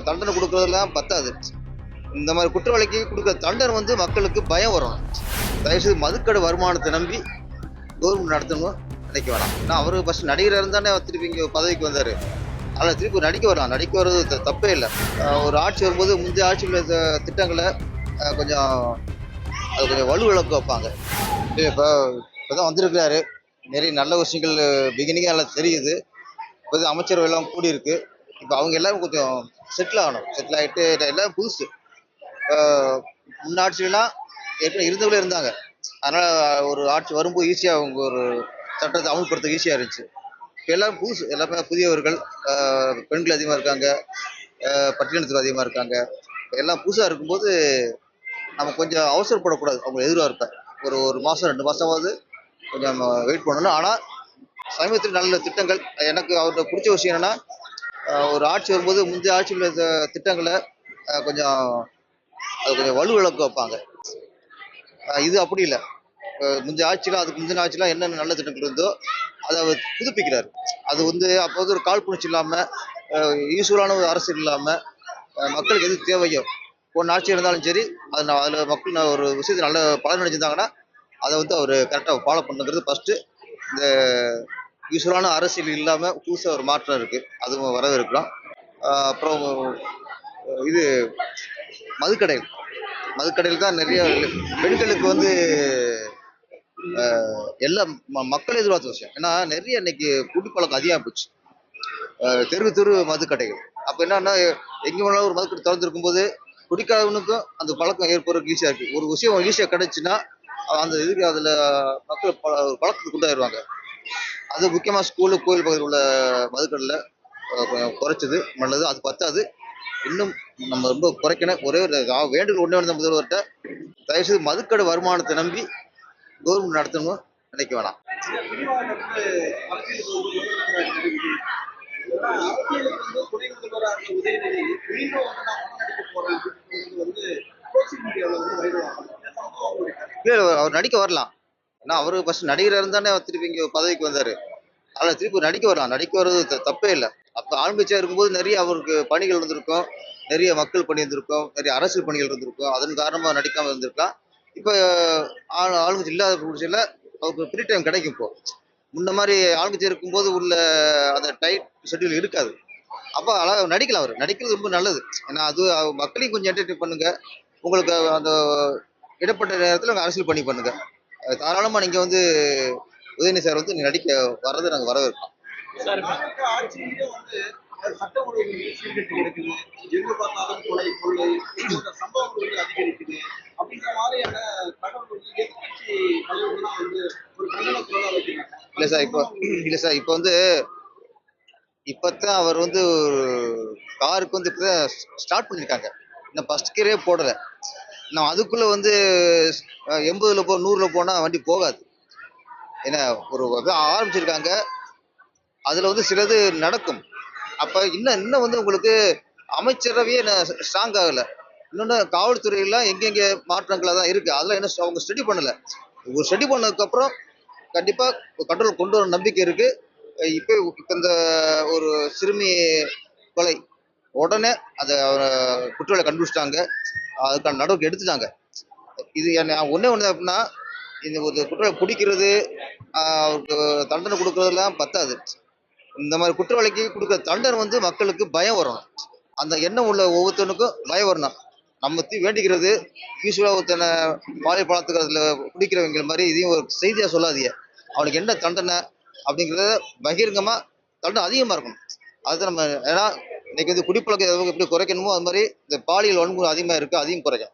தண்டனை கொடுக்கறதெல்லாம் பத்தாது. இந்த மாதிரி குற்றவாளிக்கு கொடுக்குற தண்டனை வந்து மக்களுக்கு பயம் வரணும். தயவுசெய்து மதுக்கடை வருமானத்தை நம்பி கவர்மெண்ட் நடத்தணும் நினைக்க வேணாம். ஏன்னா அவரு ஃபர்ஸ்ட் நடிகராக இருந்தானே திருப்பி இங்கே பதவிக்கு வந்தார். அதில் திருப்பி நடிக்க வரலாம். நடிக்க வர்றது தப்பே இல்லை. ஒரு ஆட்சி வரும்போது முந்தைய ஆட்சியில் திட்டங்களை கொஞ்சம் அது கொஞ்சம் வலுவிழக்க வைப்பாங்க. இப்போதான் வந்திருக்கிறாரு. நிறைய நல்ல விஷயங்கள் பிகினிங்காக எல்லாம் தெரியுது. இப்போ அமைச்சர்கள் எல்லாம் கூடியிருக்கு. இப்போ அவங்க எல்லாரும் கொஞ்சம் செட்டில் ஆகணும். செட்டில் ஆகிட்டு எல்லாம் புதுசு. முன்னாட்சிலாம் ஏற்கனவே இருந்தவங்களே இருந்தாங்க. அதனால் ஒரு ஆட்சி வரும்போது ஈஸியாக அவங்க ஒரு சட்டத்தை அமல்படுத்த ஈஸியாக இருந்துச்சு. இப்போ எல்லாரும் புதுசு. எல்லாமே புதியவர்கள். பெண்கள் அதிகமாக இருக்காங்க. பட்டியலினத்தில் அதிகமாக இருக்காங்க. எல்லாம் புதுசாக இருக்கும்போது நம்ம கொஞ்சம் அவசரப்படக்கூடாது. அவங்க எதிர்பார்ப்பேன் ஒரு மாதம் 2 மாதமாவது கொஞ்சம் நம்ம வெயிட் பண்ணணும். ஆனால் சமீபத்தில் நல்ல திட்டங்கள் எனக்கு அவர்கிட்ட பிடிச்ச விஷயம் என்னென்னா, ஒரு ஆட்சி வரும்போது முந்தைய ஆட்சியில் திட்டங்களை கொஞ்சம் அது கொஞ்சம் வலுவிழக்க வைப்பாங்க. இது அப்படி இல்லை. முந்தைய ஆட்சியில் அதுக்கு முந்தின ஆட்சியில் என்னென்ன நல்ல திட்டங்கள் இருந்தோ அதை அவர் புதுப்பிக்கிறார். அது வந்து அப்போ வந்து ஒரு காழ்ப்புணர்ச்சி இல்லாமல், யூஸ்வலான ஒரு அரசியல் இல்லாமல், மக்களுக்கு எது தேவையோ ஒன்று ஆட்சி இருந்தாலும் சரி, அதில் மக்கள் ஒரு விஷயத்தை நல்ல பலன் அடைஞ்சிருந்தாங்கன்னா அதை வந்து அவர் கரெக்டாக ஃபாலோ பண்ணுங்கிறது ஃபஸ்ட்டு. இந்த யூஸ்வலான அரசியல் இல்லாமல் புதுசாக ஒரு மாற்றம் இருக்குது. அதுவும் வரவேற்கலாம். அப்புறம் இது மதுக்கடைகள். மதுக்கடையில் தான் நிறைய பெண்களுக்கு வந்து எல்லாம் மக்கள் எதிர்பார்த்த விஷயம். ஏன்னா நிறைய இன்னைக்கு குடிப்பழக்கம் அதிகமாக போச்சு. தெரு மதுக்கடைகள். அப்போ என்னன்னா, எங்கே வேணாலும் ஒரு மதுக்கடை திறந்துருக்கும் போது குடிக்காதவனுக்கும் அந்த பழக்கம் ஏற்படுறதுக்கு ஈஸியாக இருக்குது. ஒரு விஷயம் ஈஸியாக கிடைச்சுன்னா அந்த இதுக்கு அதில் மக்கள் பழக்கத்துக்கு கொண்டாயிருவாங்க. அது முக்கியமாக ஸ்கூலு கோயில் பகுதியில் உள்ள மதுக்கடையில் கொஞ்சம் குறைச்சது நல்லது. அது பத்தாது, இன்னும் நம்ம ரொம்ப குறைக்கணும். ஒரே ஒரு வேண்டுகோள் ஒன்றே ஒன்று முதல்வர்கிட்ட, தயவுசெய்து மதுக்கடை வருமானத்தை நம்பி கவர்மெண்ட் நடத்தணும் நினைக்க வேணாம். இல்லை, அவர் நடிக்க வரலாம். ஏன்னா அவரு ஃபர்ஸ்ட் நடிகராக இருந்தானே திருப்பி இங்கே பதவிக்கு வந்தார். அதில் திருப்பி நடிக்க வரலாம். நடிக்க வர்றது தப்பே இல்லை. அப்போ ஆளுங்கட்சியாக இருக்கும்போது நிறைய அவருக்கு பணிகள் இருந்திருக்கும். நிறைய மக்கள் பணி இருந்திருக்கும். நிறைய அரசியல் பணிகள் இருந்திருக்கும். அதன் காரணமாக நடிக்காமல் இருந்திருக்கலாம். இப்போ ஆளுங்கட்சி இல்லாத பட்சத்தில் அவருக்கு ஃப்ரீ டைம் கிடைக்கும். இப்போ முன்ன மாதிரி ஆளுங்கட்சி இருக்கும்போது உள்ள அந்த டைட் ஷெட்யூல் இருக்காது. அப்போ அழகாக நடிக்கலாம். அவர் நடிக்கிறது ரொம்ப நல்லது. ஏன்னா அது மக்களையும் கொஞ்சம் என்டர்டெயின் பண்ணுங்க. உங்களுக்கு அந்த இடப்பட்ட நேரத்தில் அரசியல் பணி பண்ணுங்க. தாராளமாக நீங்கள் வந்து உதயநிதி சார் வந்து நடிக்க வர்றதை நாங்கள் வரவேற்கிறோம். சட்டம் ஒழுங்கு சீர்கெட்டு கிடக்குது, எங்க பார்த்தாலும் கொலை கொள்ளை சம்பவங்கள் வந்து அதிகரிக்குது அப்படிங்கிற மாதிரியான தகவல் வந்து எதிர்கட்சி தலைவர்கள்லாம் வந்து ஒரு கண்டன குரலா வைக்கிறாங்க. இல்லை சார், இப்போ வந்து இப்பதான் அவர் வந்து காருக்கு வந்து இப்பதான் ஸ்டார்ட் பண்ணியிருக்காங்க. இன்னும் ஃபர்ஸ்ட் கியரே போடலை. நான் அதுக்குள்ள வந்து 80ல் 100ல் போனால் வண்டி போகாது. ஏன்னா ஒரு ஆரம்பிச்சிருக்காங்க. அதில் வந்து சிலது நடக்கும். அப்போ இன்னும் வந்து உங்களுக்கு அமைச்சரவையே ஸ்ட்ராங் ஆகலை. இன்னொன்று காவல்துறையெல்லாம் எங்கெங்கே மாற்றங்களாக தான் இருக்குது. அதெல்லாம் என்ன அவங்க ஸ்டடி பண்ணலை. ஒரு ஸ்டடி பண்ணதுக்கப்புறம் கண்டிப்பாக கண்ட்ரோல் கொண்டு வர நம்பிக்கை இருக்குது. இப்போ இந்த ஒரு சிறுமி கொலை உடனே அதை குற்றவாளியை கண்டுபிடிச்சிட்டாங்க. அதுக்கான நடவடிக்கை எடுத்துட்டாங்க. இது ஒன்றே ஒன்று அப்படின்னா, இந்த ஒரு குற்றவாளி பிடிக்கிறது, அவருக்கு தண்டனை கொடுக்கறதெல்லாம் பத்தாது. இந்த மாதிரி குற்றவாளிக்கு கொடுக்குற தண்டனை வந்து மக்களுக்கு பயம் வரணும். அந்த எண்ணம் உள்ள ஒவ்வொருத்தனுக்கும் பயம் வரணும். நம்ம வேண்டிக்கிறது யூஸ்வலாக ஒருத்தனை பாலியல் பலாத்காரத்தில் பிடிக்கிறவங்க மாதிரி இதையும் ஒரு செய்தியாக சொல்லாதீங்க. அவனுக்கு என்ன தண்டனை அப்படிங்கிறத பகிரங்கமாக தண்டனை அதிகமாக இருக்கணும். அதுதான் நம்ம. ஏன்னா இன்னைக்கு வந்து குடிப்பழக்கம் எப்படி குறைக்கணுமோ அது மாதிரி இந்த பாலியல் வன்முறை அதிகமாக இருக்குது, அதையும் குறைக்கும்.